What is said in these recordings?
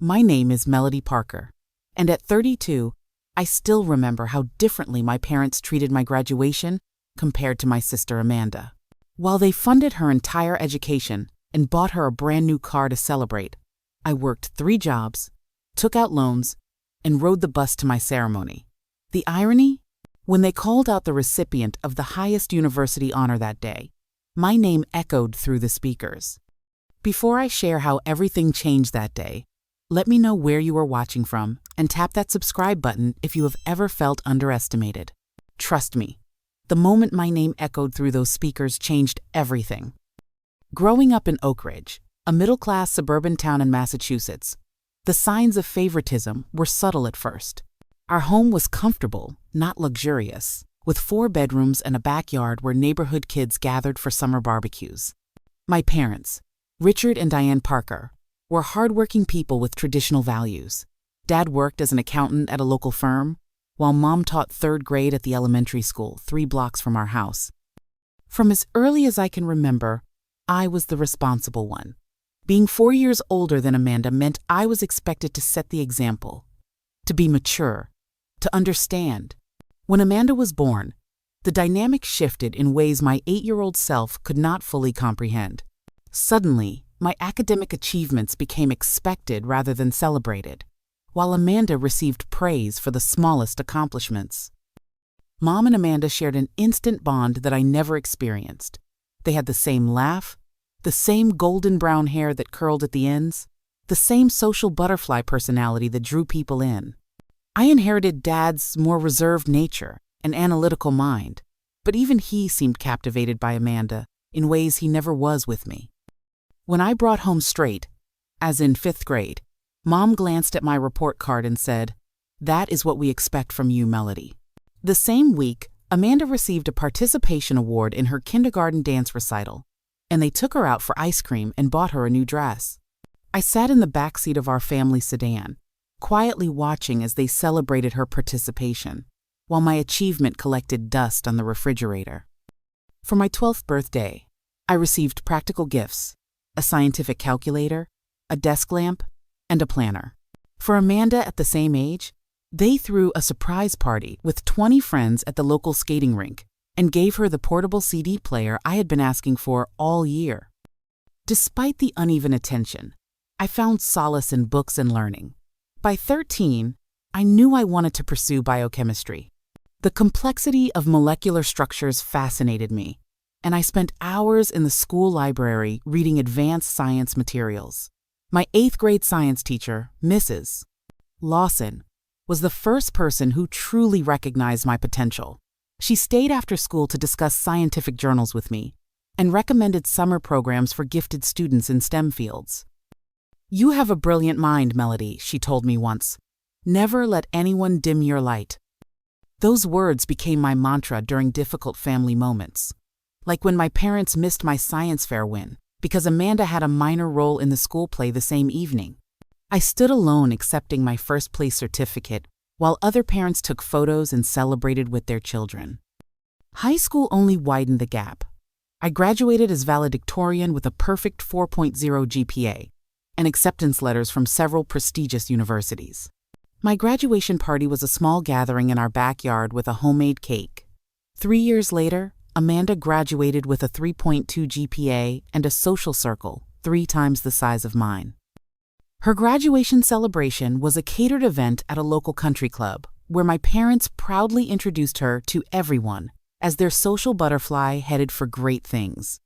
My name is Melody Parker, and at 32, I still remember how differently my parents treated my graduation compared to my sister Amanda. While they funded her entire education and bought her a brand new car to celebrate, I worked 3 jobs, took out loans, and rode the bus to my ceremony. The irony? When they called out the recipient of the highest university honor that day, my name echoed through the speakers. Before I share how everything changed that day, let me know where you are watching from and tap that subscribe button if you have ever felt underestimated. Trust me, the moment my name echoed through those speakers changed everything. Growing up in Oak Ridge, a middle-class suburban town in Massachusetts, the signs of favoritism were subtle at first. Our home was comfortable, not luxurious, with 4 bedrooms and a backyard where neighborhood kids gathered for summer barbecues. My parents, Richard and Diane Parker, were hardworking people with traditional values. Dad worked as an accountant at a local firm, while Mom taught 3rd grade at the elementary school 3 blocks from our house. From as early as I can remember, I was the responsible one. Being 4 years older than Amanda meant I was expected to set the example, to be mature, to understand. When Amanda was born, the dynamic shifted in ways my 8-year-old self could not fully comprehend. Suddenly, my academic achievements became expected rather than celebrated, while Amanda received praise for the smallest accomplishments. Mom and Amanda shared an instant bond that I never experienced. They had the same laugh, the same golden brown hair that curled at the ends, the same social butterfly personality that drew people in. I inherited Dad's more reserved nature and analytical mind, but even he seemed captivated by Amanda in ways he never was with me. When I brought home straight, as in 5th grade, Mom glanced at my report card and said, "That is what we expect from you, Melody." The same week, Amanda received a participation award in her kindergarten dance recital, and they took her out for ice cream and bought her a new dress. I sat in the backseat of our family sedan, quietly watching as they celebrated her participation, while my achievement collected dust on the refrigerator. For my 12th birthday, I received practical gifts, a scientific calculator, a desk lamp, and a planner. For Amanda at the same age, they threw a surprise party with 20 friends at the local skating rink and gave her the portable CD player I had been asking for all year. Despite the uneven attention, I found solace in books and learning. By 13, I knew I wanted to pursue biochemistry. The complexity of molecular structures fascinated me, and I spent hours in the school library reading advanced science materials. My 8th grade science teacher, Mrs. Lawson, was the first person who truly recognized my potential. She stayed after school to discuss scientific journals with me and recommended summer programs for gifted students in STEM fields. "You have a brilliant mind, Melody," she told me once. "Never let anyone dim your light." Those words became my mantra during difficult family moments, like when my parents missed my science fair win because Amanda had a minor role in the school play the same evening. I stood alone accepting my first place certificate while other parents took photos and celebrated with their children. High school only widened the gap. I graduated as valedictorian with a perfect 4.0 GPA and acceptance letters from several prestigious universities. My graduation party was a small gathering in our backyard with a homemade cake. 3 years later, Amanda graduated with a 3.2 GPA and a social circle 3 times the size of mine. Her graduation celebration was a catered event at a local country club, where my parents proudly introduced her to everyone as their social butterfly headed for great things.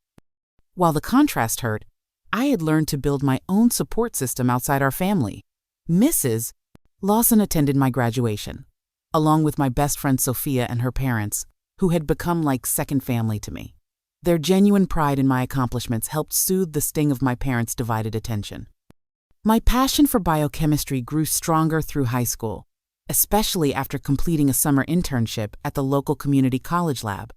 While the contrast hurt, I had learned to build my own support system outside our family. Mrs. Lawson attended my graduation, along with my best friend Sophia and her parents, who had become like second family to me. Their genuine pride in my accomplishments helped soothe the sting of my parents' divided attention. My passion for biochemistry grew stronger through high school, especially after completing a summer internship at the local community college lab.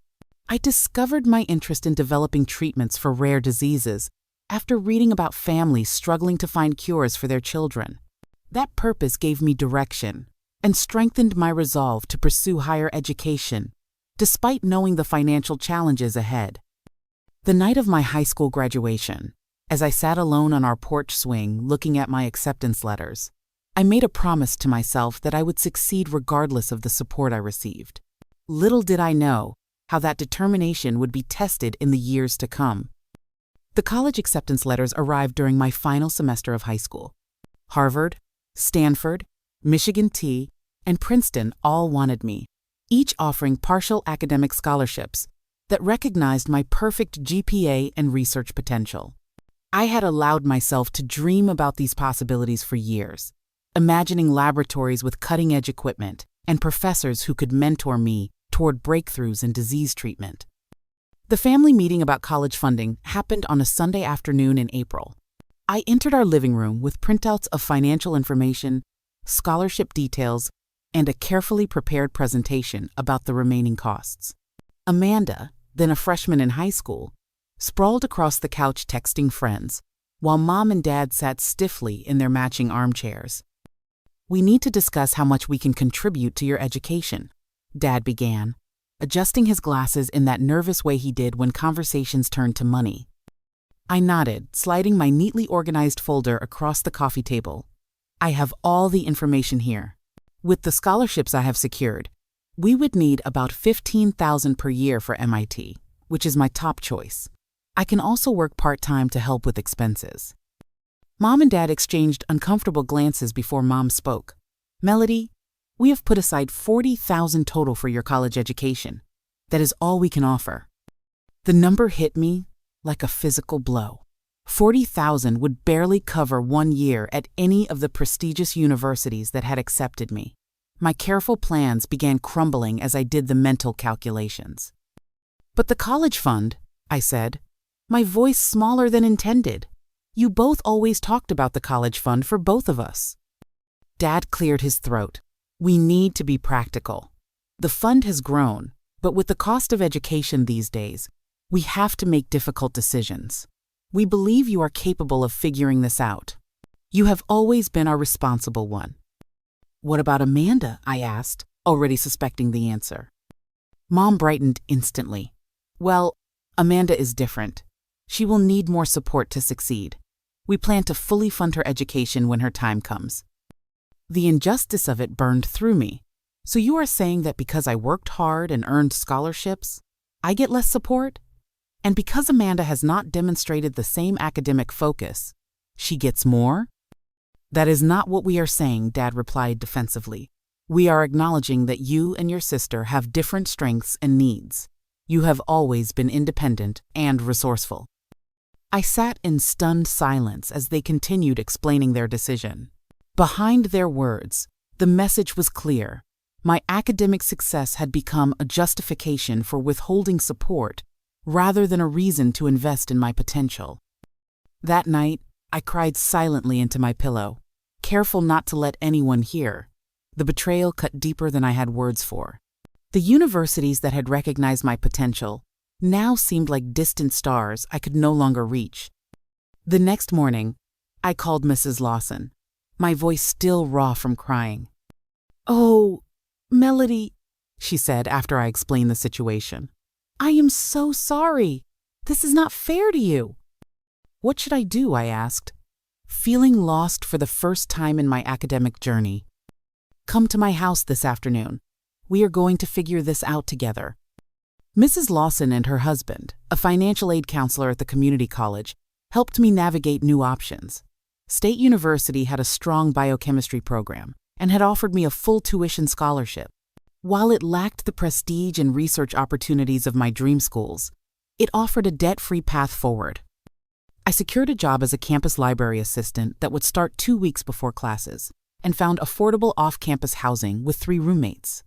I discovered my interest in developing treatments for rare diseases after reading about families struggling to find cures for their children. That purpose gave me direction and strengthened my resolve to pursue higher education, despite knowing the financial challenges ahead. The night of my high school graduation, As I sat alone on our porch swing looking at my acceptance letters, I made a promise to myself that I would succeed regardless of the support I received. Little did I know how that determination would be tested in the years to come. The college acceptance letters arrived during my final semester of high school. Harvard, Stanford, Michigan T, and Princeton all wanted me, each offering partial academic scholarships that recognized my perfect GPA and research potential. I had allowed myself to dream about these possibilities for years, imagining laboratories with cutting-edge equipment and professors who could mentor me toward breakthroughs in disease treatment. The family meeting about college funding happened on a Sunday afternoon in April. I entered our living room with printouts of financial information, scholarship details, and a carefully prepared presentation about the remaining costs. Amanda, then a freshman in high school, sprawled across the couch texting friends, while Mom and Dad sat stiffly in their matching armchairs. "We need to discuss how much we can contribute to your education," Dad began, adjusting his glasses in that nervous way he did when conversations turned to money. I nodded, sliding my neatly organized folder across the coffee table. "I have all the information here. With the scholarships I have secured, we would need about $15,000 per year for MIT, which is my top choice. I can also work part-time to help with expenses." Mom and Dad exchanged uncomfortable glances before Mom spoke. "Melody, we have put aside $40,000 total for your college education. That is all we can offer." The number hit me like a physical blow. $40,000 would barely cover 1 year at any of the prestigious universities that had accepted me. My careful plans began crumbling as I did the mental calculations. "But the college fund," I said, my voice smaller than intended. "You both always talked about the college fund for both of us." Dad cleared his throat. "We need to be practical. The fund has grown, but with the cost of education these days, we have to make difficult decisions. We believe you are capable of figuring this out. You have always been our responsible one." "What about Amanda?" I asked, already suspecting the answer. Mom brightened instantly. "Well, Amanda is different. She will need more support to succeed. We plan to fully fund her education when her time comes." The injustice of it burned through me. "So you are saying that because I worked hard and earned scholarships, I get less support? And because Amanda has not demonstrated the same academic focus, she gets more?" "That is not what we are saying," Dad replied defensively. "We are acknowledging that you and your sister have different strengths and needs. You have always been independent and resourceful." I sat in stunned silence as they continued explaining their decision. Behind their words, the message was clear. My academic success had become a justification for withholding support rather than a reason to invest in my potential. That night, I cried silently into my pillow, careful not to let anyone hear. The betrayal cut deeper than I had words for. The universities that had recognized my potential now seemed like distant stars I could no longer reach. The next morning, I called Mrs. Lawson, my voice still raw from crying. "Oh, Melody," she said after I explained the situation. "I am so sorry. This is not fair to you." "What should I do?" I asked, feeling lost for the first time in my academic journey. "Come to my house this afternoon. We are going to figure this out together." Mrs. Lawson and her husband, a financial aid counselor at the community college, helped me navigate new options. State University had a strong biochemistry program and had offered me a full tuition scholarship. While it lacked the prestige and research opportunities of my dream schools, it offered a debt-free path forward. I secured a job as a campus library assistant that would start 2 weeks before classes and found affordable off-campus housing with 3 roommates.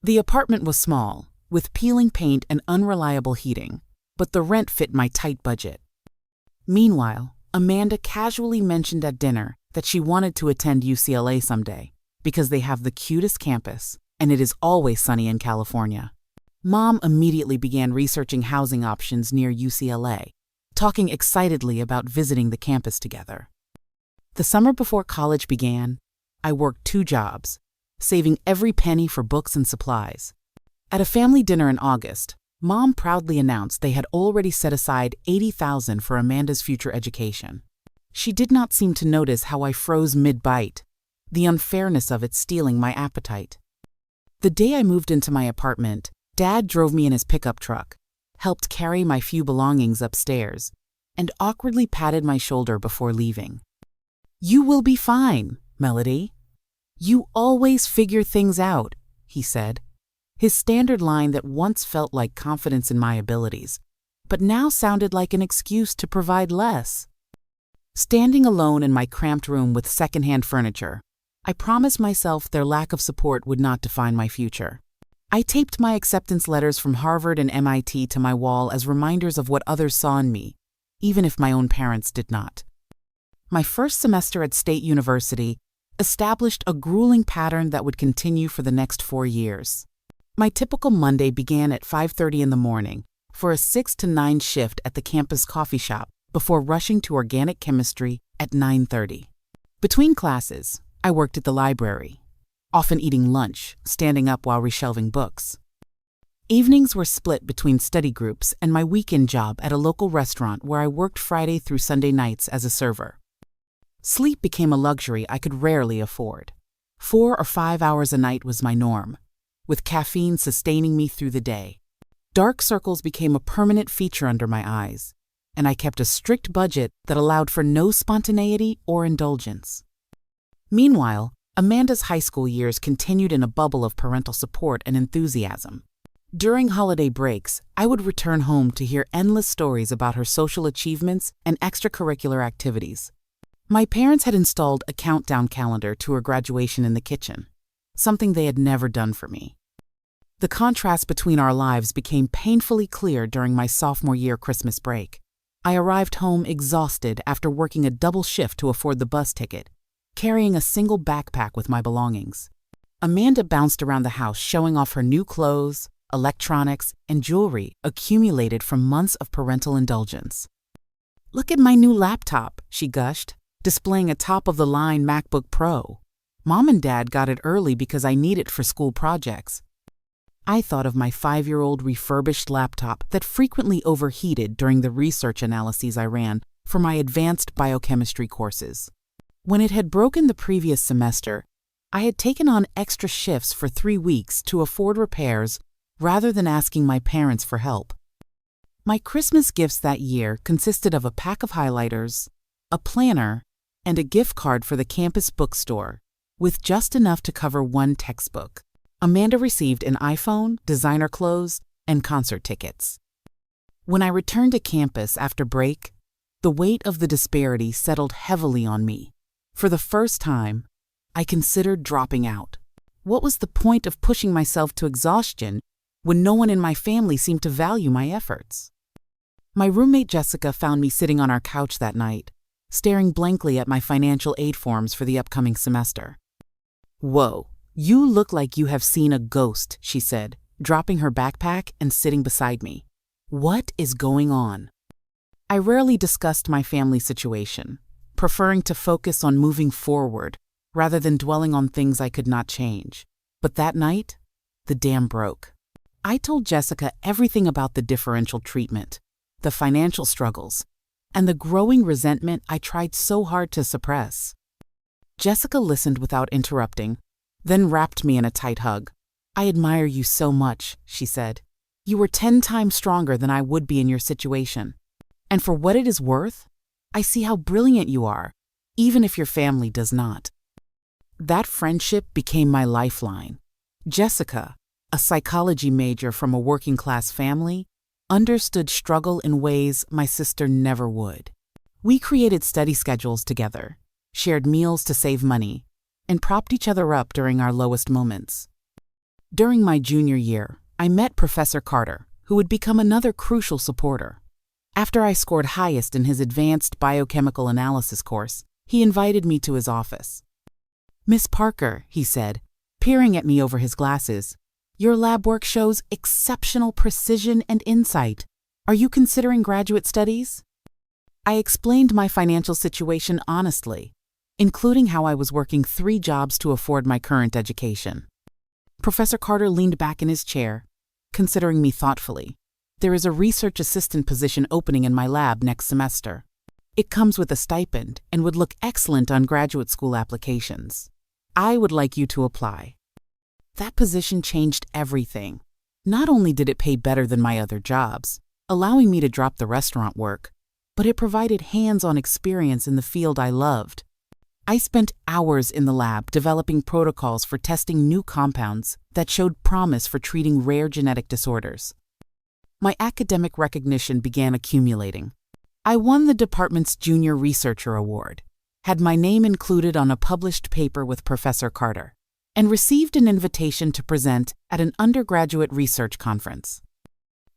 The apartment was small, with peeling paint and unreliable heating, but the rent fit my tight budget. Meanwhile, Amanda casually mentioned at dinner that she wanted to attend UCLA someday because they have the cutest campus and it is always sunny in California. Mom immediately began researching housing options near UCLA, talking excitedly about visiting the campus together. The summer before college began, I worked 2 jobs, saving every penny for books and supplies. At a family dinner in August, Mom proudly announced they had already set aside $80,000 for Amanda's future education. She did not seem to notice how I froze mid-bite, the unfairness of it stealing my appetite. The day I moved into my apartment, Dad drove me in his pickup truck, helped carry my few belongings upstairs, and awkwardly patted my shoulder before leaving. "You will be fine, Melody. You always figure things out," he said. His standard line that once felt like confidence in my abilities, but now sounded like an excuse to provide less. Standing alone in my cramped room with secondhand furniture, I promised myself their lack of support would not define my future. I taped my acceptance letters from Harvard and MIT to my wall as reminders of what others saw in me, even if my own parents did not. My first semester at State University established a grueling pattern that would continue for the next 4 years. My typical Monday began at 5:30 in the morning for a 6 to 9 shift at the campus coffee shop before rushing to organic chemistry at 9:30. Between classes, I worked at the library, often eating lunch, standing up while reshelving books. Evenings were split between study groups and my weekend job at a local restaurant where I worked Friday through Sunday nights as a server. Sleep became a luxury I could rarely afford. 4 or 5 hours a night was my norm, with caffeine sustaining me through the day. Dark circles became a permanent feature under my eyes, and I kept a strict budget that allowed for no spontaneity or indulgence. Meanwhile, Amanda's high school years continued in a bubble of parental support and enthusiasm. During holiday breaks, I would return home to hear endless stories about her social achievements and extracurricular activities. My parents had installed a countdown calendar to her graduation in the kitchen, something they had never done for me. The contrast between our lives became painfully clear during my sophomore year Christmas break. I arrived home exhausted after working a double shift to afford the bus ticket, carrying a single backpack with my belongings. Amanda bounced around the house showing off her new clothes, electronics, and jewelry accumulated from months of parental indulgence. "Look at my new laptop," she gushed, displaying a top-of-the-line MacBook Pro. "Mom and Dad got it early because I need it for school projects." I thought of my 5-year-old refurbished laptop that frequently overheated during the research analyses I ran for my advanced biochemistry courses. When it had broken the previous semester, I had taken on extra shifts for 3 weeks to afford repairs rather than asking my parents for help. My Christmas gifts that year consisted of a pack of highlighters, a planner, and a gift card for the campus bookstore, with just enough to cover 1 textbook. Amanda received an iPhone, designer clothes, and concert tickets. When I returned to campus after break, the weight of the disparity settled heavily on me. For the first time, I considered dropping out. What was the point of pushing myself to exhaustion when no one in my family seemed to value my efforts? My roommate Jessica found me sitting on our couch that night, staring blankly at my financial aid forms for the upcoming semester. "Whoa, you look like you have seen a ghost," she said, dropping her backpack and sitting beside me. "What is going on?" I rarely discussed my family situation, preferring to focus on moving forward rather than dwelling on things I could not change. But that night, the dam broke. I told Jessica everything about the differential treatment, the financial struggles, and the growing resentment I tried so hard to suppress. Jessica listened without interrupting, then wrapped me in a tight hug. "I admire you so much," she said. "You were 10 times stronger than I would be in your situation. And for what it is worth, I see how brilliant you are, even if your family does not." That friendship became my lifeline. Jessica, a psychology major from a working-class family, understood struggle in ways my sister never would. We created study schedules together, shared meals to save money, and propped each other up during our lowest moments. During my junior year, I met Professor Carter, who would become another crucial supporter. After I scored highest in his advanced biochemical analysis course, he invited me to his office. "Miss Parker," he said, peering at me over his glasses, "your lab work shows exceptional precision and insight. Are you considering graduate studies?" I explained my financial situation honestly, including how I was working 3 jobs to afford my current education. Professor Carter leaned back in his chair, considering me thoughtfully. There is a research assistant position opening in my lab next semester. It comes with a stipend and would look excellent on graduate school applications. I would like you to apply." That position changed everything. Not only did it pay better than my other jobs, allowing me to drop the restaurant work, but it provided hands-on experience in the field I loved. I spent hours in the lab developing protocols for testing new compounds that showed promise for treating rare genetic disorders. My academic recognition began accumulating. I won the department's Junior Researcher Award, had my name included on a published paper with Professor Carter, and received an invitation to present at an undergraduate research conference.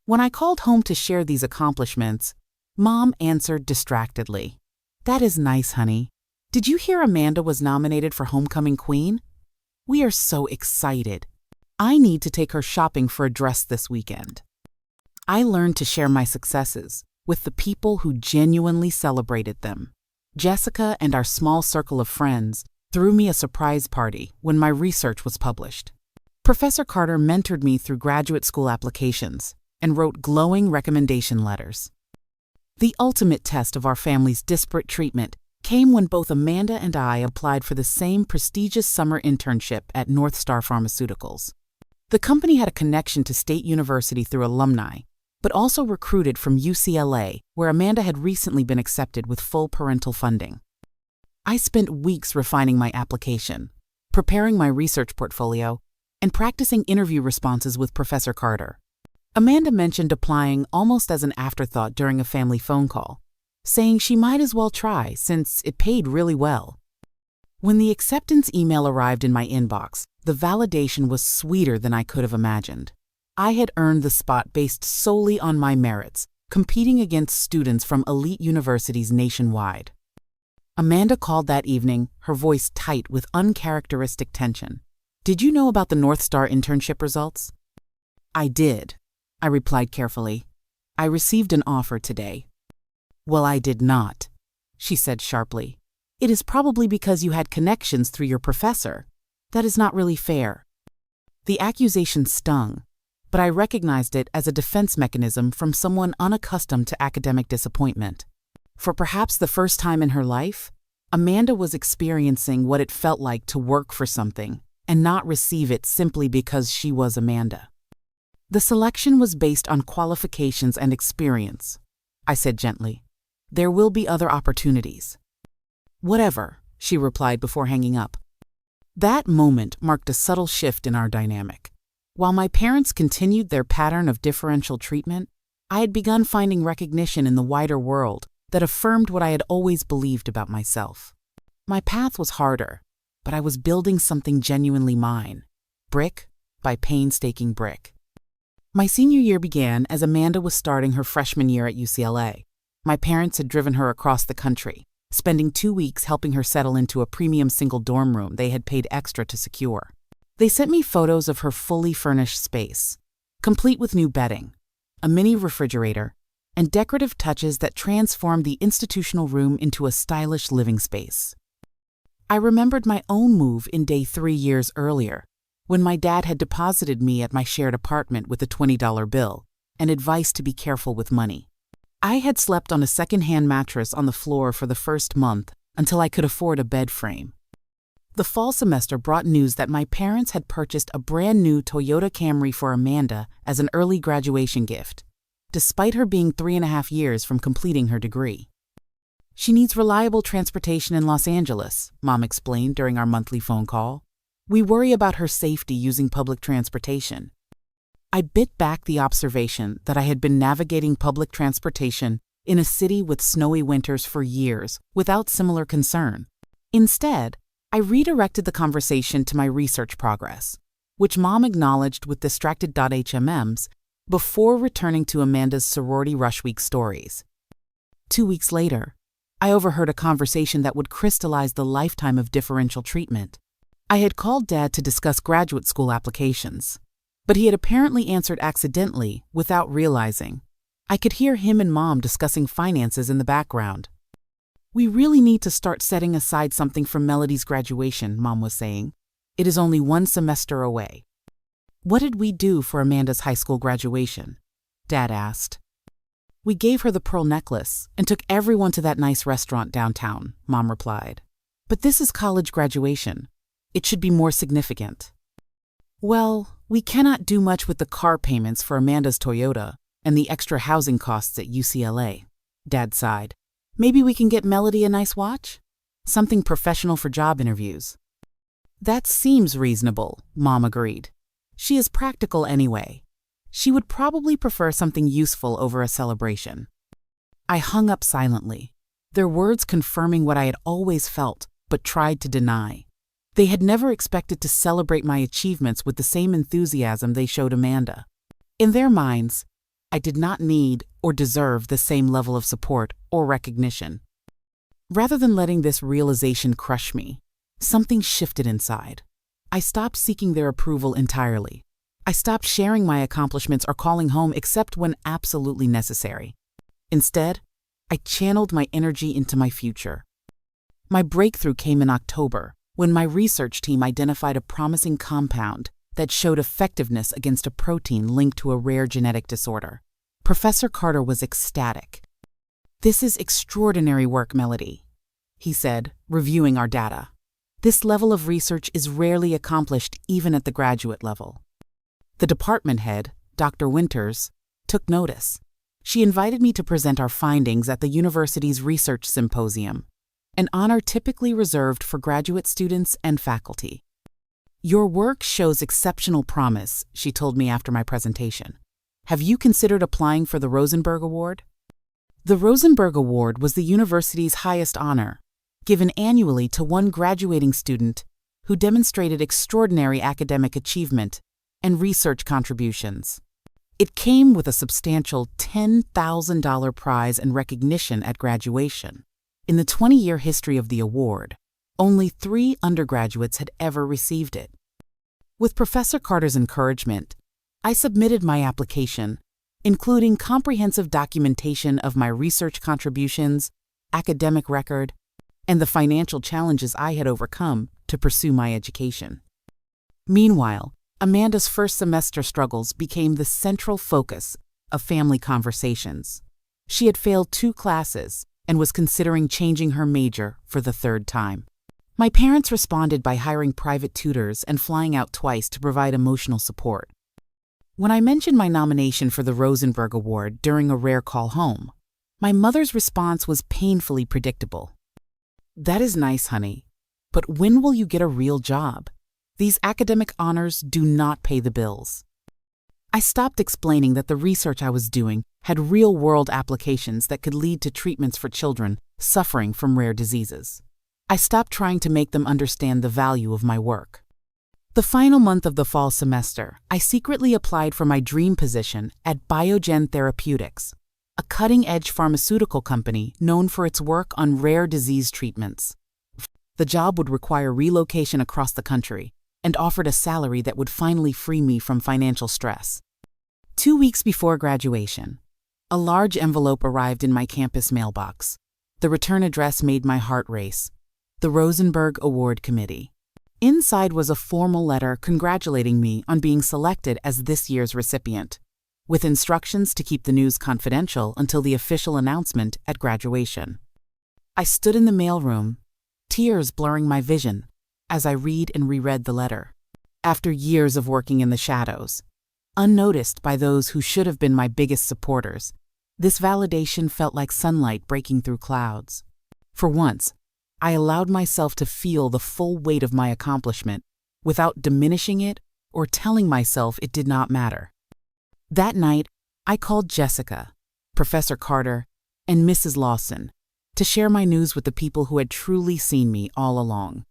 When I called home to share these accomplishments, Mom answered distractedly, "That is nice, honey. Did you hear Amanda was nominated for Homecoming Queen? We are so excited. I need to take her shopping for a dress this weekend." I learned to share my successes with the people who genuinely celebrated them. Jessica and our small circle of friends threw me a surprise party when my research was published. Professor Carter mentored me through graduate school applications and wrote glowing recommendation letters. The ultimate test of our family's disparate treatment came when both Amanda and I applied for the same prestigious summer internship at North Star Pharmaceuticals. The company had a connection to State University through alumni, but also recruited from UCLA, where Amanda had recently been accepted with full parental funding. I spent weeks refining my application, preparing my research portfolio, and practicing interview responses with Professor Carter. Amanda mentioned applying almost as an afterthought during a family phone call, saying she might as well try since it paid really well. When the acceptance email arrived in my inbox, the validation was sweeter than I could have imagined. I had earned the spot based solely on my merits, competing against students from elite universities nationwide. Amanda called that evening, her voice tight with uncharacteristic tension. "Did you know about the North Star internship results?" "I did," I replied carefully. "I received an offer today." "Well, I did not," she said sharply. "It is probably because you had connections through your professor. That is not really fair." The accusation stung, but I recognized it as a defense mechanism from someone unaccustomed to academic disappointment. For perhaps the first time in her life, Amanda was experiencing what it felt like to work for something and not receive it simply because she was Amanda. "The selection was based on qualifications and experience," I said gently. "There will be other opportunities." "Whatever," she replied before hanging up. That moment marked a subtle shift in our dynamic. While my parents continued their pattern of differential treatment, I had begun finding recognition in the wider world that affirmed what I had always believed about myself. My path was harder, but I was building something genuinely mine, brick by painstaking brick. My senior year began as Amanda was starting her freshman year at UCLA. My parents had driven her across the country, spending 2 weeks helping her settle into a premium single dorm room they had paid extra to secure. They sent me photos of her fully furnished space, complete with new bedding, a mini refrigerator, and decorative touches that transformed the institutional room into a stylish living space. I remembered my own move in day 3 years earlier, when my dad had deposited me at my shared apartment with a $20 bill and advice to be careful with money. I had slept on a second-hand mattress on the floor for the first month until I could afford a bed frame. The fall semester brought news that my parents had purchased a brand new Toyota Camry for Amanda as an early graduation gift, despite her being 3.5 years from completing her degree. "She needs reliable transportation in Los Angeles," Mom explained during our monthly phone call. "We worry about her safety using public transportation." I bit back the observation that I had been navigating public transportation in a city with snowy winters for years without similar concern. Instead, I redirected the conversation to my research progress, which Mom acknowledged with distracted HMMs before returning to Amanda's sorority rush week stories. 2 weeks later, I overheard a conversation that would crystallize the lifetime of differential treatment. I had called Dad to discuss graduate school applications, but he had apparently answered accidentally without realizing. I could hear him and Mom discussing finances in the background. "We really need to start setting aside something for Melody's graduation," Mom was saying. "It is only 1 semester away." What did we do for Amanda's high school graduation? Dad asked. We gave her the pearl necklace and took everyone to that nice restaurant downtown, Mom replied. But this is college graduation. It should be more significant. Well, we cannot do much with the car payments for Amanda's Toyota and the extra housing costs at UCLA, Dad sighed. Maybe we can get Melody a nice watch? Something professional for job interviews. That seems reasonable, Mom agreed. She is practical anyway. She would probably prefer something useful over a celebration. I hung up silently, their words confirming what I had always felt but tried to deny. They had never expected to celebrate my achievements with the same enthusiasm they showed Amanda. In their minds, I did not need or deserve the same level of support or recognition. Rather than letting this realization crush me, something shifted inside. I stopped seeking their approval entirely. I stopped sharing my accomplishments or calling home except when absolutely necessary. Instead, I channeled my energy into my future. My breakthrough came in October, when my research team identified a promising compound that showed effectiveness against a protein linked to a rare genetic disorder. Professor Carter was ecstatic. "This is extraordinary work, Melody," he said, reviewing our data. "This level of research is rarely accomplished even at the graduate level." The department head, Dr. Winters, took notice. She invited me to present our findings at the university's research symposium, an honor typically reserved for graduate students and faculty. "Your work shows exceptional promise," she told me after my presentation. "Have you considered applying for the Rosenberg Award?" The Rosenberg Award was the university's highest honor, given annually to one graduating student who demonstrated extraordinary academic achievement and research contributions. It came with a substantial $10,000 prize and recognition at graduation. In the 20-year history of the award, only 3 undergraduates had ever received it. With Professor Carter's encouragement, I submitted my application, including comprehensive documentation of my research contributions, academic record, and the financial challenges I had overcome to pursue my education. Meanwhile, Amanda's first semester struggles became the central focus of family conversations. She had failed 2 classes and was considering changing her major for the 3rd time. My parents responded by hiring private tutors and flying out twice to provide emotional support. When I mentioned my nomination for the Rosenberg Award during a rare call home, my mother's response was painfully predictable. "That is nice, honey, but when will you get a real job? These academic honors do not pay the bills." I stopped explaining that the research I was doing had real-world applications that could lead to treatments for children suffering from rare diseases. I stopped trying to make them understand the value of my work. The final month of the fall semester, I secretly applied for my dream position at Biogen Therapeutics, a cutting-edge pharmaceutical company known for its work on rare disease treatments. The job would require relocation across the country and offered a salary that would finally free me from financial stress. 2 weeks before graduation, a large envelope arrived in my campus mailbox. The return address made my heart race. The Rosenberg Award Committee. Inside was a formal letter congratulating me on being selected as this year's recipient, with instructions to keep the news confidential until the official announcement at graduation. I stood in the mailroom, tears blurring my vision, as I read and reread the letter. After years of working in the shadows, unnoticed by those who should have been my biggest supporters, this validation felt like sunlight breaking through clouds. For once, I allowed myself to feel the full weight of my accomplishment without diminishing it or telling myself it did not matter. That night, I called Jessica, Professor Carter, and Mrs. Lawson to share my news with the people who had truly seen me all along.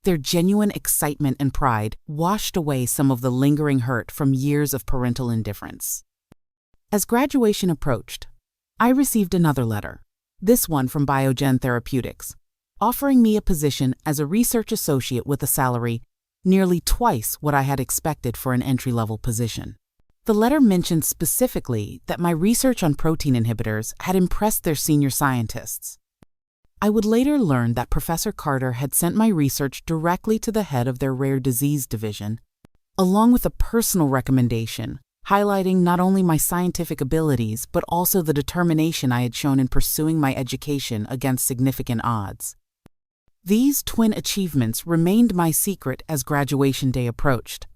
Their genuine excitement and pride washed away some of the lingering hurt from years of parental indifference. As graduation approached, I received another letter, this one from Biogen Therapeutics, offering me a position as a research associate with a salary nearly twice what I had expected for an entry-level position. The letter mentioned specifically that my research on protein inhibitors had impressed their senior scientists. I would later learn that Professor Carter had sent my research directly to the head of their rare disease division, along with a personal recommendation highlighting not only my scientific abilities but also the determination I had shown in pursuing my education against significant odds. These twin achievements remained my secret as graduation day approached.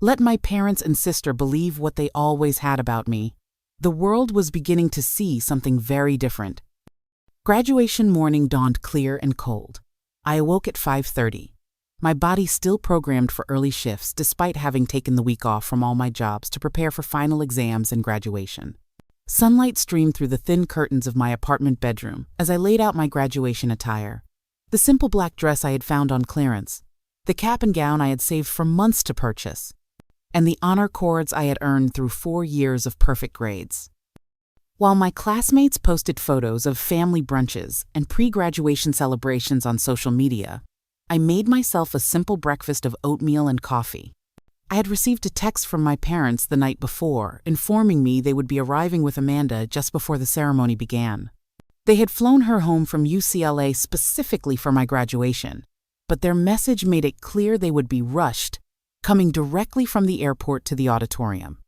Let my parents and sister believe what they always had about me. The world was beginning to see something very different. Graduation morning dawned clear and cold. I awoke at 5:30. My body still programmed for early shifts despite having taken the week off from all my jobs to prepare for final exams and graduation. Sunlight streamed through the thin curtains of my apartment bedroom as I laid out my graduation attire. The simple black dress I had found on clearance, the cap and gown I had saved for months to purchase, and the honor cords I had earned through 4 years of perfect grades. While my classmates posted photos of family brunches and pre-graduation celebrations on social media, I made myself a simple breakfast of oatmeal and coffee. I had received a text from my parents the night before, informing me they would be arriving with Amanda just before the ceremony began. They had flown her home from UCLA specifically for my graduation, but their message made it clear they would be rushed, coming directly from the airport to the auditorium.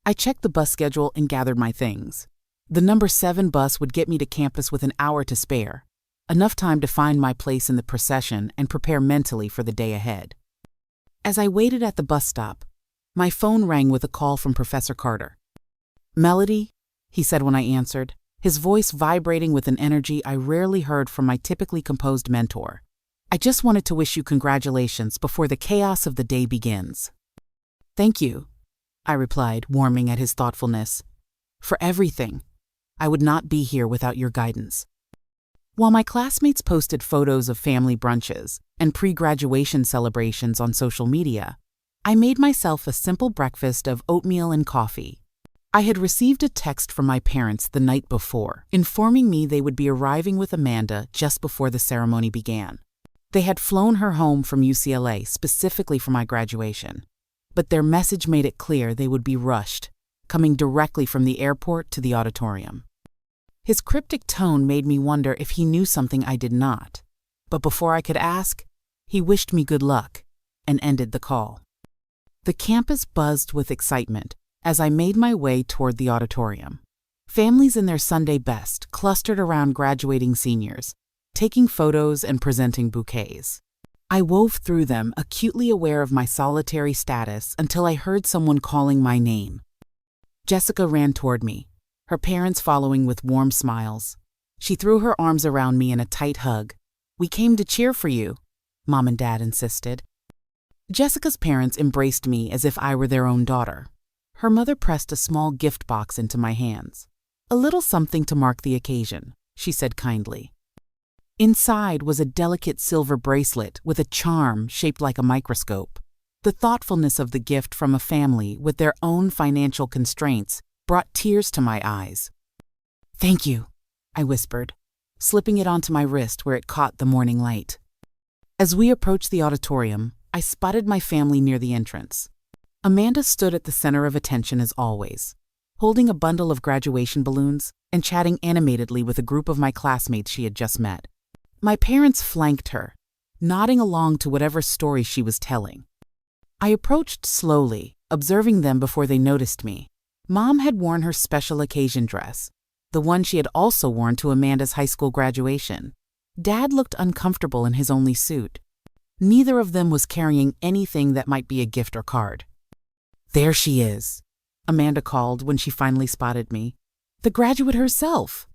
I checked the bus schedule and gathered my things. The number 7 bus would get me to campus with an hour to spare, enough time to find my place in the procession and prepare mentally for the day ahead. As I waited at the bus stop, my phone rang with a call from Professor Carter. "Melody," he said when I answered, his voice vibrating with an energy I rarely heard from my typically composed mentor. "I just wanted to wish you congratulations before the chaos of the day begins." "Thank you," I replied, warming at his thoughtfulness. "For everything. I would not be here without your guidance." While my classmates posted photos of family brunches and pre-graduation celebrations on social media, I made myself a simple breakfast of oatmeal and coffee. I had received a text from my parents the night before, informing me they would be arriving with Amanda just before the ceremony began. They had flown her home from UCLA specifically for my graduation, but their message made it clear they would be rushed, coming directly from the airport to the auditorium. His cryptic tone made me wonder if he knew something I did not, but before I could ask, he wished me good luck and ended the call. The campus buzzed with excitement as I made my way toward the auditorium. Families in their Sunday best clustered around graduating seniors, taking photos and presenting bouquets. I wove through them, acutely aware of my solitary status, until I heard someone calling my name. Jessica ran toward me, her parents following with warm smiles. She threw her arms around me in a tight hug. "We came to cheer for you," Mom and Dad insisted. Jessica's parents embraced me as if I were their own daughter. Her mother pressed a small gift box into my hands. "A little something to mark the occasion," she said kindly. Inside was a delicate silver bracelet with a charm shaped like a microscope. The thoughtfulness of the gift from a family with their own financial constraints brought tears to my eyes. "Thank you," I whispered, slipping it onto my wrist where it caught the morning light. As we approached the auditorium, I spotted my family near the entrance. Amanda stood at the center of attention as always, holding a bundle of graduation balloons and chatting animatedly with a group of my classmates she had just met. My parents flanked her, nodding along to whatever story she was telling. I approached slowly, observing them before they noticed me. Mom had worn her special occasion dress, the one she had also worn to Amanda's high school graduation. Dad looked uncomfortable in his only suit. Neither of them was carrying anything that might be a gift or card. "There she is," Amanda called when she finally spotted me. "The graduate herself."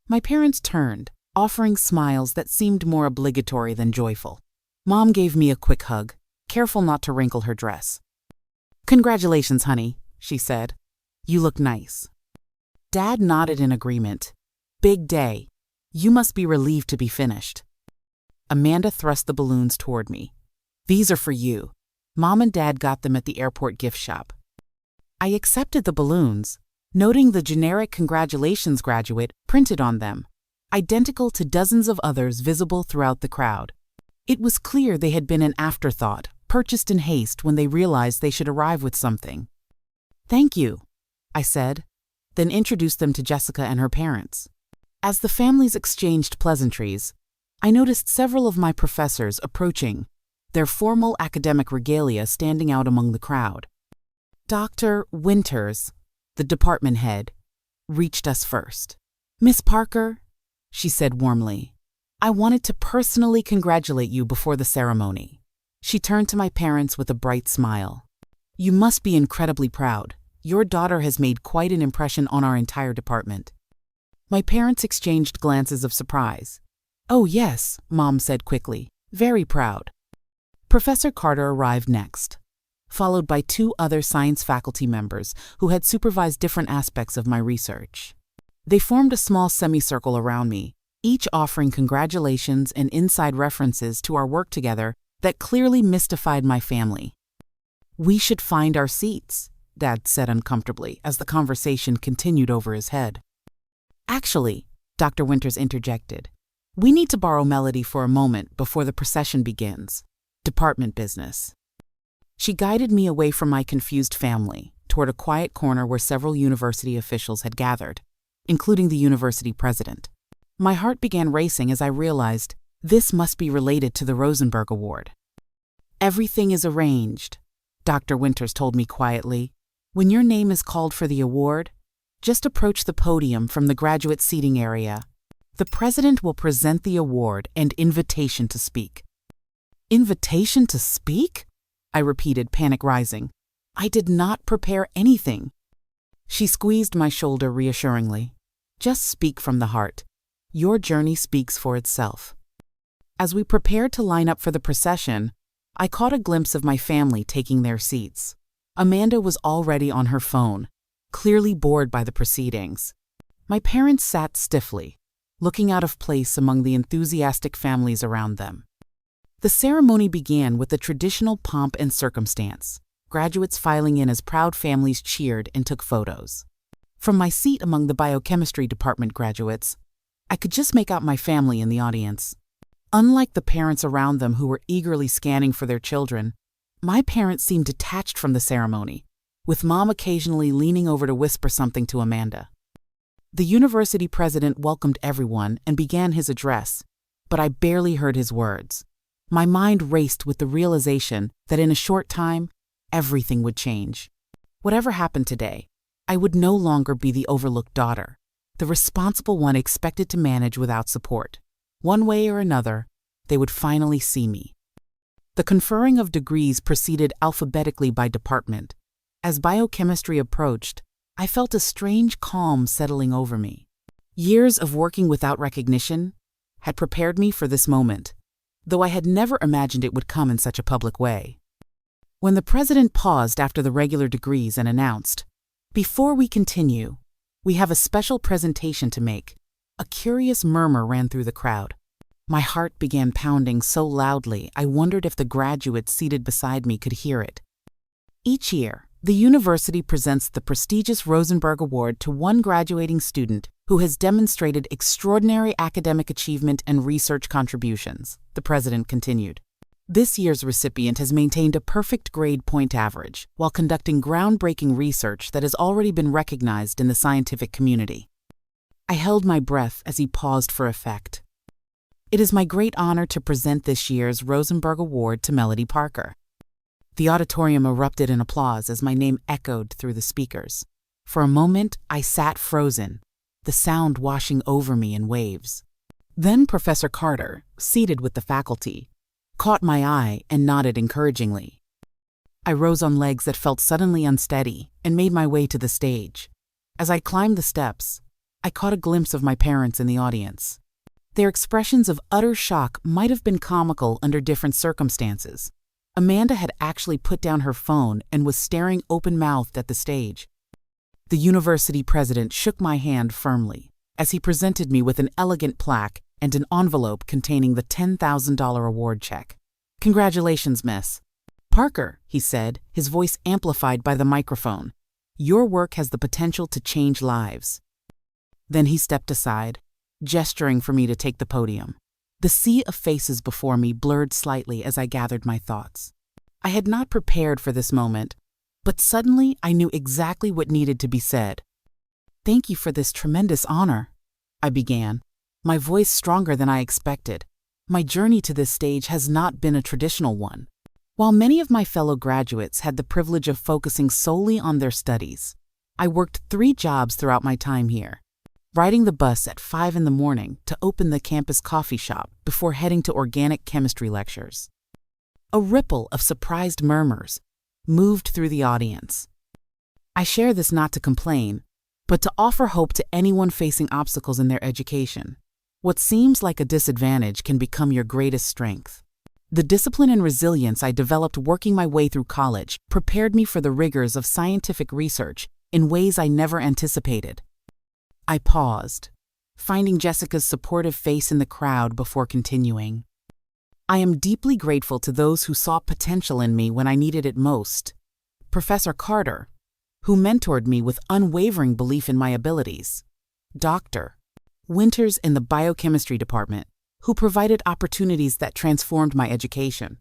My parents turned, offering smiles that seemed more obligatory than joyful. Mom gave me a quick hug, careful not to wrinkle her dress. "Congratulations, honey," she said. "You look nice." Dad nodded in agreement. "Big day. You must be relieved to be finished." Amanda thrust the balloons toward me. "These are for you. Mom and Dad got them at the airport gift shop." I accepted the balloons, noting the generic "Congratulations, graduate" printed on them, identical to dozens of others visible throughout the crowd. It was clear they had been an afterthought, purchased in haste when they realized they should arrive with something. "Thank you," I said, then introduced them to Jessica and her parents. As the families exchanged pleasantries, I noticed several of my professors approaching, their formal academic regalia standing out among the crowd. Dr. Winters, the department head, reached us first. "Miss Parker," she said warmly, "I wanted to personally congratulate you before the ceremony." She turned to my parents with a bright smile. "You must be incredibly proud. Your daughter has made quite an impression on our entire department." My parents exchanged glances of surprise. "Oh yes," Mom said quickly, "very proud." Professor Carter arrived next, followed by two other science faculty members who had supervised different aspects of my research. They formed a small semicircle around me, each offering congratulations and inside references to our work together that clearly mystified my family. "We should find our seats," Dad said uncomfortably as the conversation continued over his head. "Actually," Dr. Winters interjected, "we need to borrow Melody for a moment before the procession begins. Department business." She guided me away from my confused family toward a quiet corner where several university officials had gathered, including the university president. My heart began racing as I realized this must be related to the Rosenberg Award. "Everything is arranged," Dr. Winters told me quietly. "When your name is called for the award, just approach the podium from the graduate seating area. The president will present the award and invitation to speak." "Invitation to speak?" I repeated, panic rising. "I did not prepare anything." She squeezed my shoulder reassuringly. "Just speak from the heart. Your journey speaks for itself." As we prepared to line up for the procession, I caught a glimpse of my family taking their seats. Amanda was already on her phone, clearly bored by the proceedings. My parents sat stiffly, looking out of place among the enthusiastic families around them. The ceremony began with the traditional pomp and circumstance, graduates filing in as proud families cheered and took photos. From my seat among the biochemistry department graduates, I could just make out my family in the audience. Unlike the parents around them who were eagerly scanning for their children, my parents seemed detached from the ceremony, with Mom occasionally leaning over to whisper something to Amanda. The university president welcomed everyone and began his address, but I barely heard his words. My mind raced with the realization that in a short time, everything would change. Whatever happened today, I would no longer be the overlooked daughter, the responsible one expected to manage without support. One way or another, they would finally see me. The conferring of degrees proceeded alphabetically by department. As biochemistry approached, I felt a strange calm settling over me. Years of working without recognition had prepared me for this moment, though I had never imagined it would come in such a public way. When the president paused after the regular degrees and announced, "Before we continue, we have a special presentation to make," a curious murmur ran through the crowd. My heart began pounding so loudly I wondered if the graduates seated beside me could hear it. Each year, the university presents the prestigious Rosenberg Award to one graduating student who has demonstrated extraordinary academic achievement and research contributions, the president continued. This year's recipient has maintained a perfect grade point average while conducting groundbreaking research that has already been recognized in the scientific community. I held my breath as he paused for effect. "It is my great honor to present this year's Rosenberg Award to Melody Parker." The auditorium erupted in applause as my name echoed through the speakers. For a moment, I sat frozen, the sound washing over me in waves. Then Professor Carter, seated with the faculty, caught my eye and nodded encouragingly. I rose on legs that felt suddenly unsteady and made my way to the stage. As I climbed the steps, I caught a glimpse of my parents in the audience. Their expressions of utter shock might have been comical under different circumstances. Amanda had actually put down her phone and was staring open-mouthed at the stage. The university president shook my hand firmly as he presented me with an elegant plaque and an envelope containing the $10,000 award check. "Congratulations, Miss Parker," he said, his voice amplified by the microphone. "Your work has the potential to change lives." Then he stepped aside, gesturing for me to take the podium. The sea of faces before me blurred slightly as I gathered my thoughts. I had not prepared for this moment, but suddenly I knew exactly what needed to be said. "Thank you for this tremendous honor," I began, my voice stronger than I expected. My journey to this stage has not been a traditional one. While many of my fellow graduates had the privilege of focusing solely on their studies, I worked 3 jobs throughout my time here. Riding the bus at 5 in the morning to open the campus coffee shop before heading to organic chemistry lectures. A ripple of surprised murmurs moved through the audience. I share this not to complain, but to offer hope to anyone facing obstacles in their education. What seems like a disadvantage can become your greatest strength. The discipline and resilience I developed working my way through college prepared me for the rigors of scientific research in ways I never anticipated. I paused, finding Jessica's supportive face in the crowd before continuing. I am deeply grateful to those who saw potential in me when I needed it most. Professor Carter, who mentored me with unwavering belief in my abilities. Dr. Winters in the biochemistry department, who provided opportunities that transformed my education.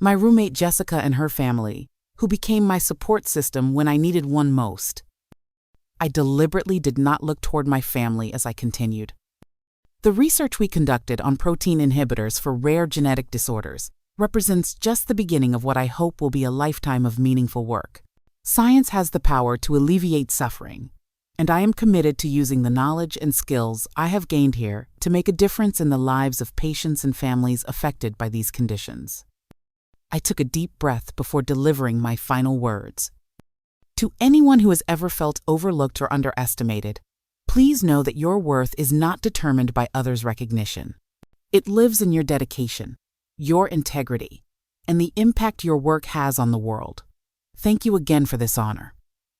My roommate Jessica and her family, who became my support system when I needed one most. I deliberately did not look toward my family as I continued. The research we conducted on protein inhibitors for rare genetic disorders represents just the beginning of what I hope will be a lifetime of meaningful work. Science has the power to alleviate suffering, and I am committed to using the knowledge and skills I have gained here to make a difference in the lives of patients and families affected by these conditions. I took a deep breath before delivering my final words. To anyone who has ever felt overlooked or underestimated, please know that your worth is not determined by others' recognition. It lives in your dedication, your integrity, and the impact your work has on the world. Thank you again for this honor,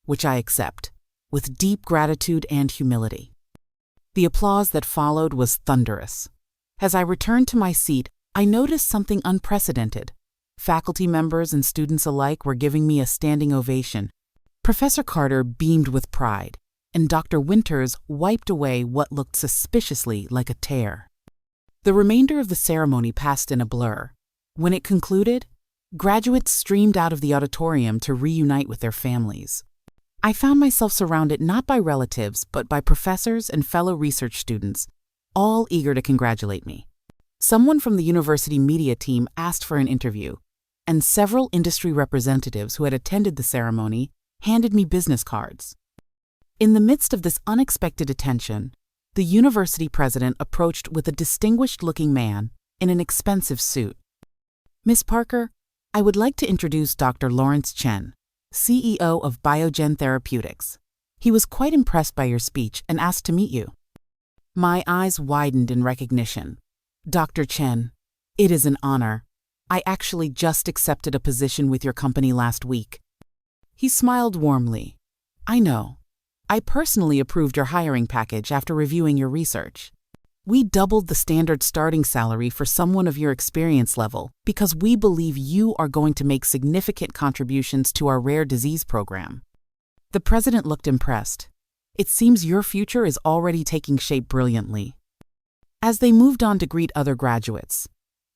which I accept with deep gratitude and humility. The applause that followed was thunderous. As I returned to my seat, I noticed something unprecedented. Faculty members and students alike were giving me a standing ovation. Professor Carter beamed with pride, and Dr. Winters wiped away what looked suspiciously like a tear. The remainder of the ceremony passed in a blur. When it concluded, graduates streamed out of the auditorium to reunite with their families. I found myself surrounded not by relatives, but by professors and fellow research students, all eager to congratulate me. Someone from the university media team asked for an interview, and several industry representatives who had attended the ceremony handed me business cards. In the midst of this unexpected attention, the university president approached with a distinguished-looking man in an expensive suit. Miss Parker, I would like to introduce Dr. Lawrence Chen, CEO of Biogen Therapeutics. He was quite impressed by your speech and asked to meet you. My eyes widened in recognition. Dr. Chen, it is an honor. I actually just accepted a position with your company last week. He smiled warmly. I know. I personally approved your hiring package after reviewing your research. We doubled the standard starting salary for someone of your experience level because we believe you are going to make significant contributions to our rare disease program. The president looked impressed. It seems your future is already taking shape brilliantly. As they moved on to greet other graduates,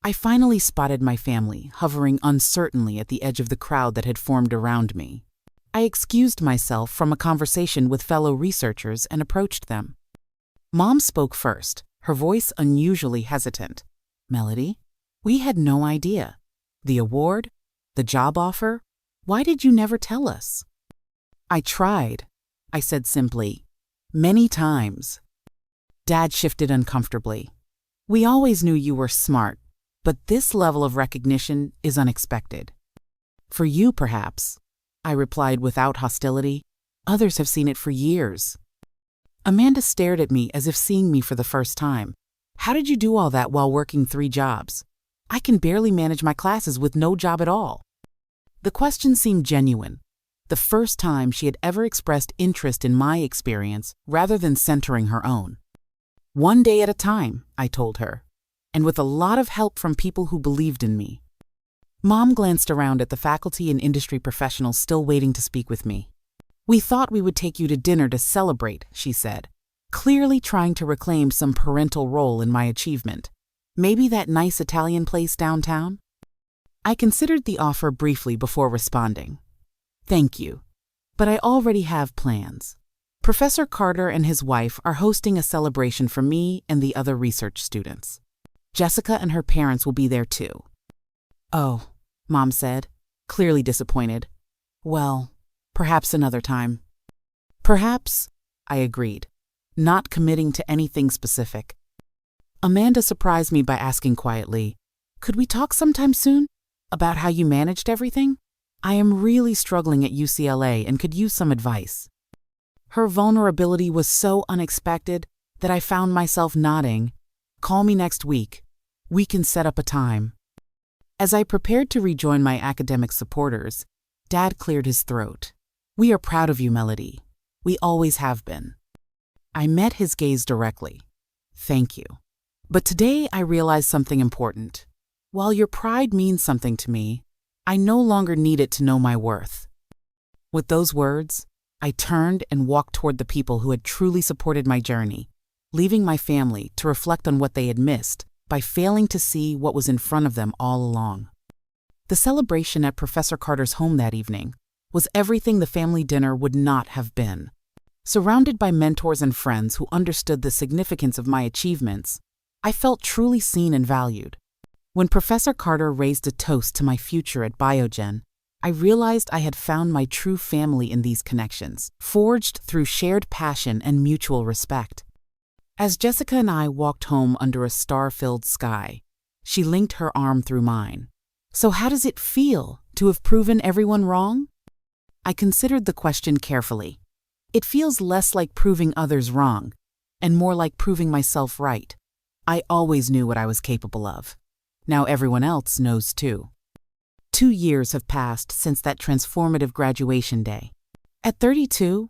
I finally spotted my family hovering uncertainly at the edge of the crowd that had formed around me. I excused myself from a conversation with fellow researchers and approached them. Mom spoke first, her voice unusually hesitant. Melody, we had no idea. The award? The job offer? Why did you never tell us? I tried, I said simply. Many times. Dad shifted uncomfortably. We always knew you were smart, but this level of recognition is unexpected. For you, perhaps, I replied without hostility. Others have seen it for years. Amanda stared at me as if seeing me for the first time. How did you do all that while working 3 jobs? I can barely manage my classes with no job at all. The question seemed genuine, the first time she had ever expressed interest in my experience rather than centering her own. One day at a time, I told her, and with a lot of help from people who believed in me. Mom glanced around at the faculty and industry professionals still waiting to speak with me. We thought we would take you to dinner to celebrate, she said, clearly trying to reclaim some parental role in my achievement. Maybe that nice Italian place downtown? I considered the offer briefly before responding. Thank you, but I already have plans. Professor Carter and his wife are hosting a celebration for me and the other research students. Jessica and her parents will be there too. Oh, Mom said, clearly disappointed. Well, perhaps another time. Perhaps, I agreed, not committing to anything specific. Amanda surprised me by asking quietly, "Could we talk sometime soon? About how you managed everything? I am really struggling at UCLA and could use some advice." Her vulnerability was so unexpected that I found myself nodding. "Call me next week. We can set up a time." As I prepared to rejoin my academic supporters, Dad cleared his throat. "We are proud of you, Melody. We always have been." I met his gaze directly. "Thank you. But today I realized something important. While your pride means something to me, I no longer need it to know my worth." With those words, I turned and walked toward the people who had truly supported my journey, leaving my family to reflect on what they had missed by failing to see what was in front of them all along. The celebration at Professor Carter's home that evening was everything the family dinner would not have been. Surrounded by mentors and friends who understood the significance of my achievements, I felt truly seen and valued. When Professor Carter raised a toast to my future at Biogen, I realized I had found my true family in these connections, forged through shared passion and mutual respect. As Jessica and I walked home under a star-filled sky, she linked her arm through mine. "So how does it feel to have proven everyone wrong?" I considered the question carefully. It feels less like proving others wrong, and more like proving myself right. I always knew what I was capable of. Now everyone else knows too. 2 years have passed since that transformative graduation day. At 32,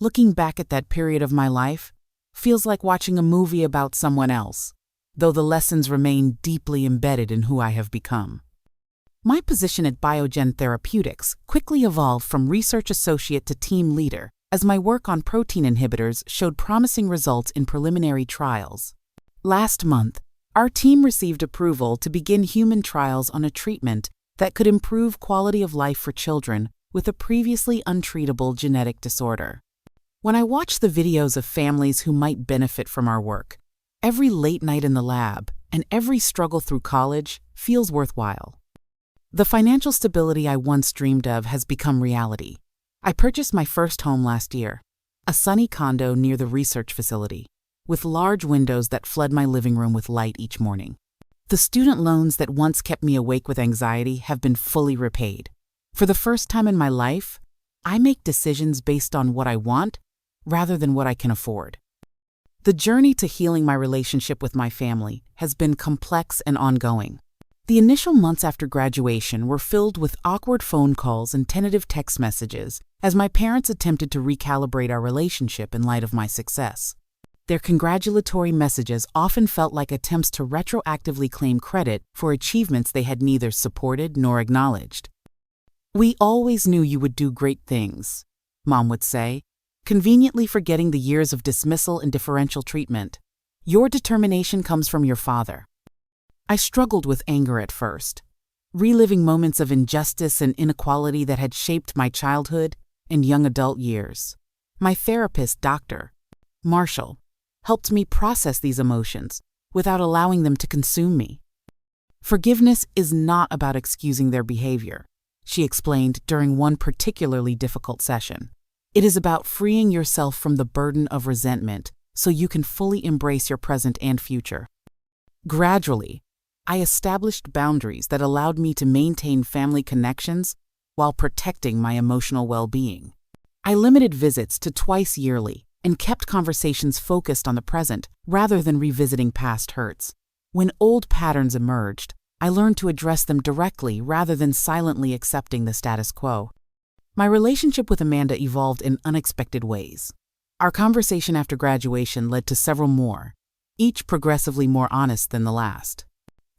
looking back at that period of my life feels like watching a movie about someone else, though the lessons remain deeply embedded in who I have become. My position at Biogen Therapeutics quickly evolved from research associate to team leader as my work on protein inhibitors showed promising results in preliminary trials. Last month, our team received approval to begin human trials on a treatment that could improve quality of life for children with a previously untreatable genetic disorder. When I watch the videos of families who might benefit from our work, every late night in the lab and every struggle through college feels worthwhile. The financial stability I once dreamed of has become reality. I purchased my first home last year, a sunny condo near the research facility, with large windows that flood my living room with light each morning. The student loans that once kept me awake with anxiety have been fully repaid. For the first time in my life, I make decisions based on what I want rather than what I can afford. The journey to healing my relationship with my family has been complex and ongoing. The initial months after graduation were filled with awkward phone calls and tentative text messages as my parents attempted to recalibrate our relationship in light of my success. Their congratulatory messages often felt like attempts to retroactively claim credit for achievements they had neither supported nor acknowledged. "We always knew you would do great things," Mom would say, conveniently forgetting the years of dismissal and differential treatment. "Your determination comes from your father." I struggled with anger at first, reliving moments of injustice and inequality that had shaped my childhood and young adult years. My therapist, Dr. Marshall, helped me process these emotions without allowing them to consume me. "Forgiveness is not about excusing their behavior," she explained during one particularly difficult session. "It is about freeing yourself from the burden of resentment so you can fully embrace your present and future." Gradually, I established boundaries that allowed me to maintain family connections while protecting my emotional well-being. I limited visits to twice yearly and kept conversations focused on the present rather than revisiting past hurts. When old patterns emerged, I learned to address them directly rather than silently accepting the status quo. My relationship with Amanda evolved in unexpected ways. Our conversation after graduation led to several more, each progressively more honest than the last.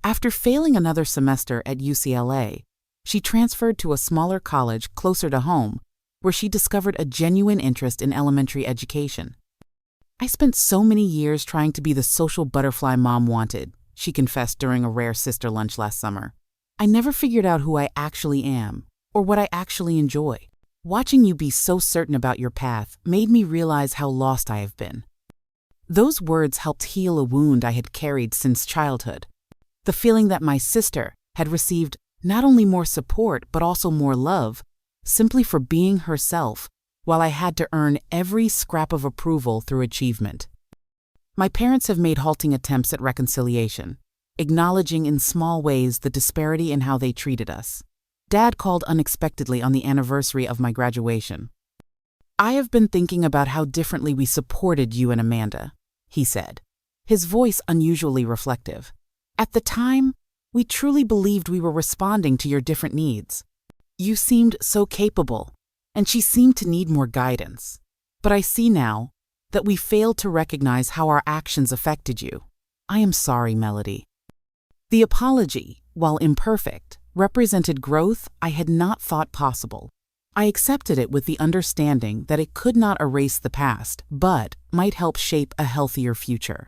After failing another semester at UCLA, she transferred to a smaller college closer to home, where she discovered a genuine interest in elementary education. "I spent so many years trying to be the social butterfly Mom wanted," she confessed during a rare sister lunch last summer. "I never figured out who I actually am, or what I actually enjoy. Watching you be so certain about your path made me realize how lost I have been." Those words helped heal a wound I had carried since childhood. The feeling that my sister had received Not only more support, but also more love, simply for being herself, while I had to earn every scrap of approval through achievement. My parents have made halting attempts at reconciliation, acknowledging in small ways the disparity in how they treated us. Dad called unexpectedly on the anniversary of my graduation. "I have been thinking about how differently we supported you and Amanda," he said, his voice unusually reflective. "At the time, we truly believed we were responding to your different needs. You seemed so capable, and she seemed to need more guidance. But I see now that we failed to recognize how our actions affected you. I am sorry, Melody." The apology, while imperfect, represented growth I had not thought possible. I accepted it with the understanding that it could not erase the past, but might help shape a healthier future.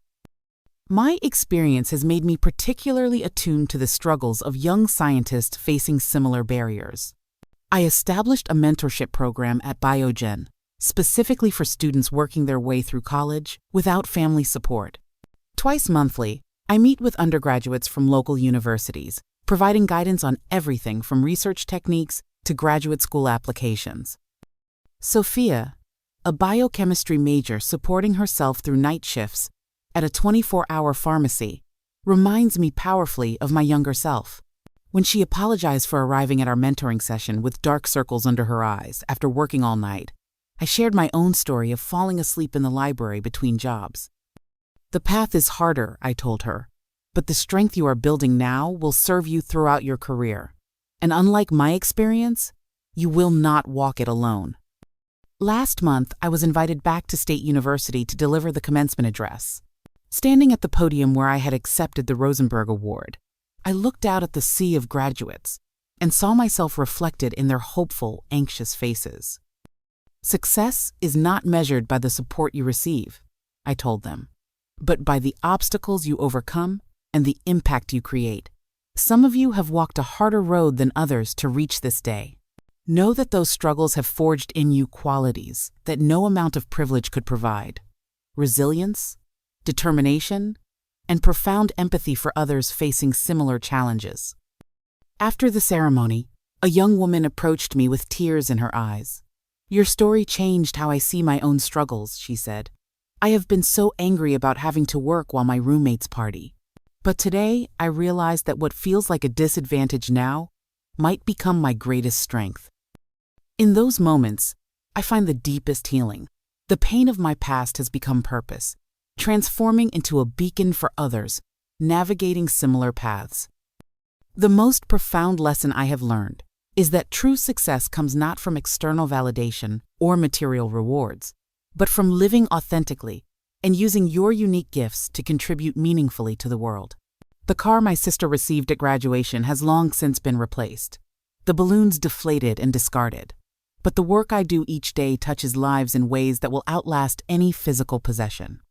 My experience has made me particularly attuned to the struggles of young scientists facing similar barriers. I established a mentorship program at Biogen, specifically for students working their way through college without family support. Twice monthly, I meet with undergraduates from local universities, providing guidance on everything from research techniques to graduate school applications. Sophia, a biochemistry major supporting herself through night shifts at a 24-hour pharmacy, reminds me powerfully of my younger self. When she apologized for arriving at our mentoring session with dark circles under her eyes after working all night, I shared my own story of falling asleep in the library between jobs. "The path is harder," I told her, "but the strength you are building now will serve you throughout your career. And unlike my experience, you will not walk it alone." Last month, I was invited back to State University to deliver the commencement address. Standing at the podium where I had accepted the Rosenberg Award, I looked out at the sea of graduates and saw myself reflected in their hopeful, anxious faces. "Success is not measured by the support you receive," I told them, "but by the obstacles you overcome and the impact you create. Some of you have walked a harder road than others to reach this day. Know that those struggles have forged in you qualities that no amount of privilege could provide: resilience, determination, and profound empathy for others facing similar challenges." After the ceremony, a young woman approached me with tears in her eyes. "Your story changed how I see my own struggles," she said. "I have been so angry about having to work while my roommates party. But today, I realized that what feels like a disadvantage now might become my greatest strength." In those moments, I find the deepest healing. The pain of my past has become purpose, transforming into a beacon for others, navigating similar paths. The most profound lesson I have learned is that true success comes not from external validation or material rewards, but from living authentically and using your unique gifts to contribute meaningfully to the world. The car my sister received at graduation has long since been replaced, the balloons deflated and discarded. But the work I do each day touches lives in ways that will outlast any physical possession.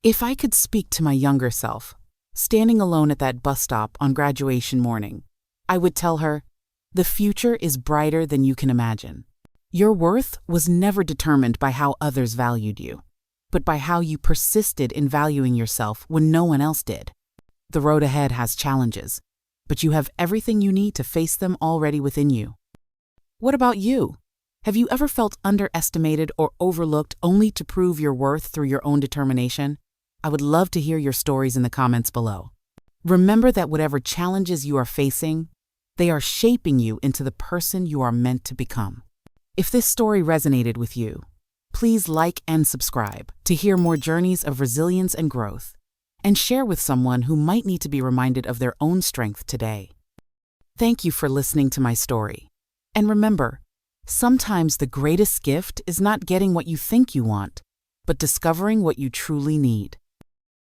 If I could speak to my younger self, standing alone at that bus stop on graduation morning, I would tell her, "The future is brighter than you can imagine. Your worth was never determined by how others valued you, but by how you persisted in valuing yourself when no one else did. The road ahead has challenges, but you have everything you need to face them already within you." What about you? Have you ever felt underestimated or overlooked only to prove your worth through your own determination? I would love to hear your stories in the comments below. Remember that whatever challenges you are facing, they are shaping you into the person you are meant to become. If this story resonated with you, please like and subscribe to hear more journeys of resilience and growth, and share with someone who might need to be reminded of their own strength today. Thank you for listening to my story. And remember, sometimes the greatest gift is not getting what you think you want, but discovering what you truly need.